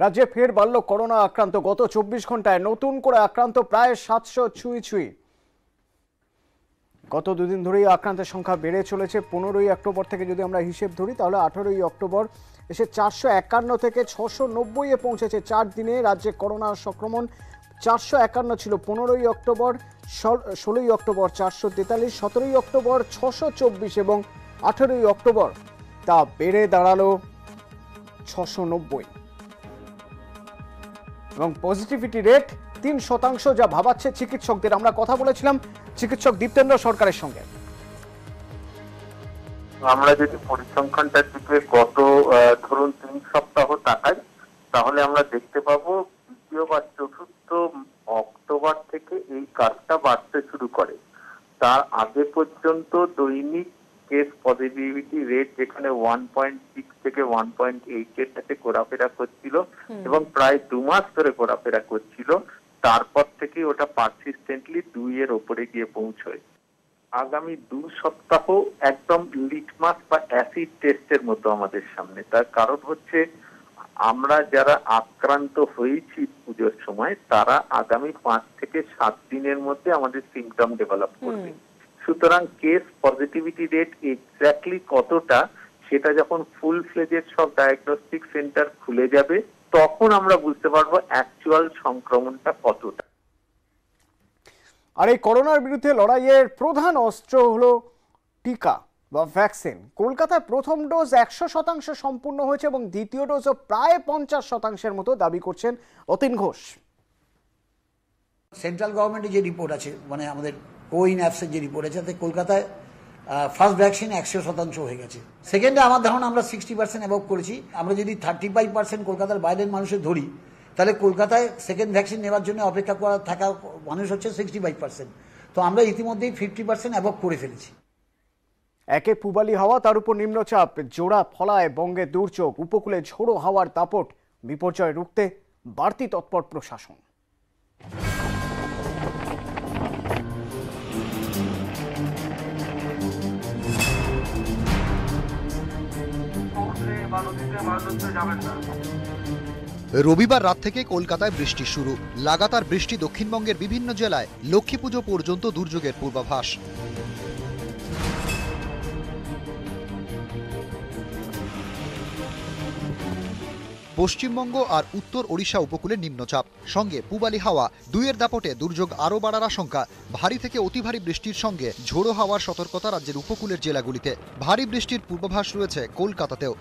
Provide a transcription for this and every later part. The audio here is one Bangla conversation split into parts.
রাজ্যে ফের বাড়ল করোনা আক্রান্ত। গত 24 ঘন্টায় নতুন করে আক্রান্ত প্রায় 700 ছুঁই। গত দুদিন ধরেই আক্রান্তের সংখ্যা বেড়ে চলেছে। 15ই অক্টোবর থেকে যদি আমরা হিসেব ধরি তাহলে 18ই অক্টোবর এসে 451 থেকে 690-এ পৌঁছেছে। 4 দিনে রাজ্যে করোনা সংক্রমণ 451 ছিল 15ই অক্টোবর, 16ই অক্টোবর 443, 17ই অক্টোবর 624 এবং 18ই অক্টোবর তা বেড়ে দাঁড়ালো 690। এবং পজিটিভিটি রেট 3%, যা ভাবাচ্ছে চিকিৎসকদের। আমরা কথা বলেছিলাম চিকিৎসক দীপ্তেন্দ্র সরকারের সঙ্গে। আমরা যদি পরিসংখ্যানটার দিকে গত ধরুন 3 সপ্তাহ তাকাই তাহলে আমরা দেখতে পাবো দ্বিতীয় বা চতুর্থ অক্টোবর থেকে এই কাজটা বাড়তে শুরু করে। তার আগে পর্যন্ত দৈনিক কেস পজিটিভিটি রেট যেখানে 1.6 থেকে 1.8 এর সাথে ঘোরাফেরা করছিল এবং প্রায় 2 মাস ধরে ঘোরাফেরা করছিল, তারপর থেকে ওটা পারসিস্টেন্টলি 2 এর উপরে গিয়ে পৌঁছয়। আগামী 2 সপ্তাহ একদম লিটমাস বা অ্যাসিড টেস্টের মতো আমাদের সামনে। তার কারণ হচ্ছে আমরা যারা আক্রান্ত হয়েছি পুজোর সময় তারা আগামী 5 থেকে 7 দিনের মধ্যে আমাদের সিমটম ডেভেলপ করবে। সুতরাং কেস পজিটিভিটি রেট এক্স্যাক্টলি কতটা সেটা যখন ফুল ফ্লেজের সব ডায়াগনস্টিক সেন্টার খুলে যাবে তখন আমরা বুঝতে পারবো অ্যাকচুয়াল সংক্রমণটা কতটা। আর এই করোনার বিরুদ্ধে লড়াইয়ের প্রধান অস্ত্র হলো টিকা বা ভ্যাকসিন। কলকাতায় প্রথম ডোজ 100% সম্পূর্ণ হয়েছে এবং দ্বিতীয় ডোজও প্রায় 50%-এর মতো দাবি করছেন অতীন ঘোষ। সেন্ট্রাল গভর্নমেন্টের যে রিপোর্ট আছে, মানে আমাদের কোউইন অ্যাপসের যে রিপোর্ট আছে, তাতে কলকাতায় ফার্স্ট ভ্যাকসিন 100% হয়ে গেছে। সেকেন্ডে আমার ধারণা আমরা 60% অ্যাবভ করেছি। আমরা যদি 35% কলকাতার বাইরের মানুষের ধরি তাহলে কলকাতায় সেকেন্ড ভ্যাকসিন নেওয়ার জন্য অপেক্ষা করা থাকা মানুষ হচ্ছে 65%। তো আমরা ইতিমধ্যেই 50% অ্যাবভ করে ফেলেছি। একে পূবালি হাওয়া, তার উপর নিম্নচাপ, জোড়া ফলায় বঙ্গে দুর্যোগ। উপকূলে ঝোড়ো হাওয়ার দাপট, বিপর্যয় রুখতে বাড়তি তৎপর প্রশাসন। রবিবার রাত থেকে কলকাতায় বৃষ্টি শুরু। লাগাতার বৃষ্টি দক্ষিণবঙ্গের বিভিন্ন জেলায়। লক্ষ্মী পুজো পর্যন্ত দুর্যোগের পূর্বাভাস। পশ্চিমবঙ্গ আর উত্তর ওড়িশা উপকূলে নিম্নচাপ, সঙ্গে পূবালি হাওয়া, দুইয়ের দাপটে দুর্যোগ আরও বাড়ার আশঙ্কা। ভারী থেকে অতি ভারী বৃষ্টির সঙ্গে ঝোড়ো হাওয়ার সতর্কতা রাজ্যের উপকূলের জেলাগুলিতে। ভারী বৃষ্টির পূর্বাভাস রয়েছে কলকাতাতেও।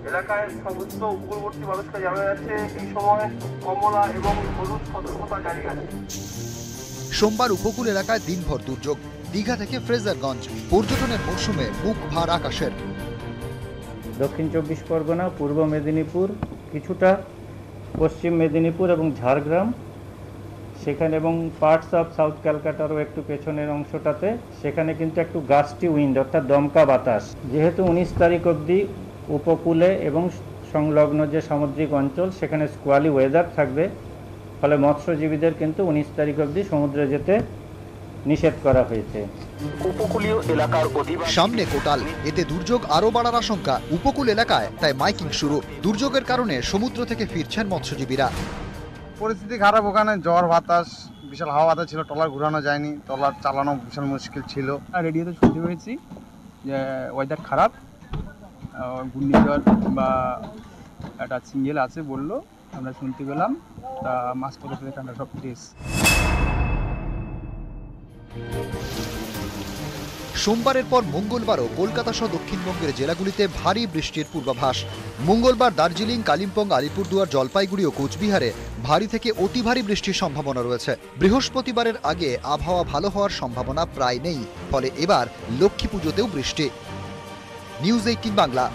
এলাকায় সমস্ত উপকূলবর্তী মানুষকে জানা যাচ্ছে এই সময় কমলা এবং হলুদ সতর্কতা জারি আছে। সোমবার উপকূল এলাকায় দিনভর দুর্যোগ। দীঘা থেকে ফ্রেজারগঞ্জ, পর্যটনের মরশুমে মুখ ভার আকাশের। দক্ষিণ 24 পরগনা, পূর্ব মেদিনীপুর, কিছুটা পশ্চিম মেদিনীপুর এবং ঝাড়গ্রাম সেখানে, এবং পার্টস অফ সাউথ ক্যালকাটারও একটু পেছনের অংশটাতে, সেখানে কিন্তু একটু গাস্টি উইন্ড অর্থাৎ দমকা বাতাস। যেহেতু 19 তারিখ অবধি উপকূলে এবং সংলগ্ন যে সামুদ্রিক অঞ্চল সেখানে স্কোয়ালি ওয়েদার থাকবে, ফলে মৎস্যজীবীদের কিন্তু 19 তারিখ অবধি সমুদ্রে যেতে নিষেধ করা হয়েছে। উপকূলীয় এলাকার সামনে কোটাল, এতে দুর্যোগ আরও বাড়ার আশঙ্কা উপকূল এলাকায়, তাই মাইকিং শুরু। দুর্যোগের কারণে সমুদ্র থেকে ফিরছেন মৎস্যজীবীরা। পরিস্থিতি খারাপ, ওখানে ঝড় বাতাস, বিশাল হাওয়া বাতাস ছিল, ট্রলার ঘোরানো যায়নি, ট্রলার চালানো বিশাল মুশকিল ছিল। রেডিওতে শুনতে পেয়েছি যে ওয়েদার খারাপ, ঘূর্ণিঝড় বা একটা সিঙ্গেল আছে বললো, আমরা শুনতে পেলাম। তা মাছ পরে ফেলে আমরা সব ফ্রেশ। সোমবারের পর মঙ্গলবারও কলকাতা সহ দক্ষিণবঙ্গের জেলাগুলিতে ভারী বৃষ্টির পূর্বাভাস। মঙ্গলবার দার্জিলিং, কালিম্পং, আলিপুরদুয়ার, জলপাইগুড়ি ও কোচবিহারে ভারী থেকে অতি ভারী বৃষ্টির সম্ভাবনা রয়েছে। বৃহস্পতিবারের আগে আবহাওয়া ভালো হওয়ার সম্ভাবনা প্রায় নেই, ফলে এবার লক্ষ্মী পুজোতেও বৃষ্টি। নিউজ 18 বাংলা।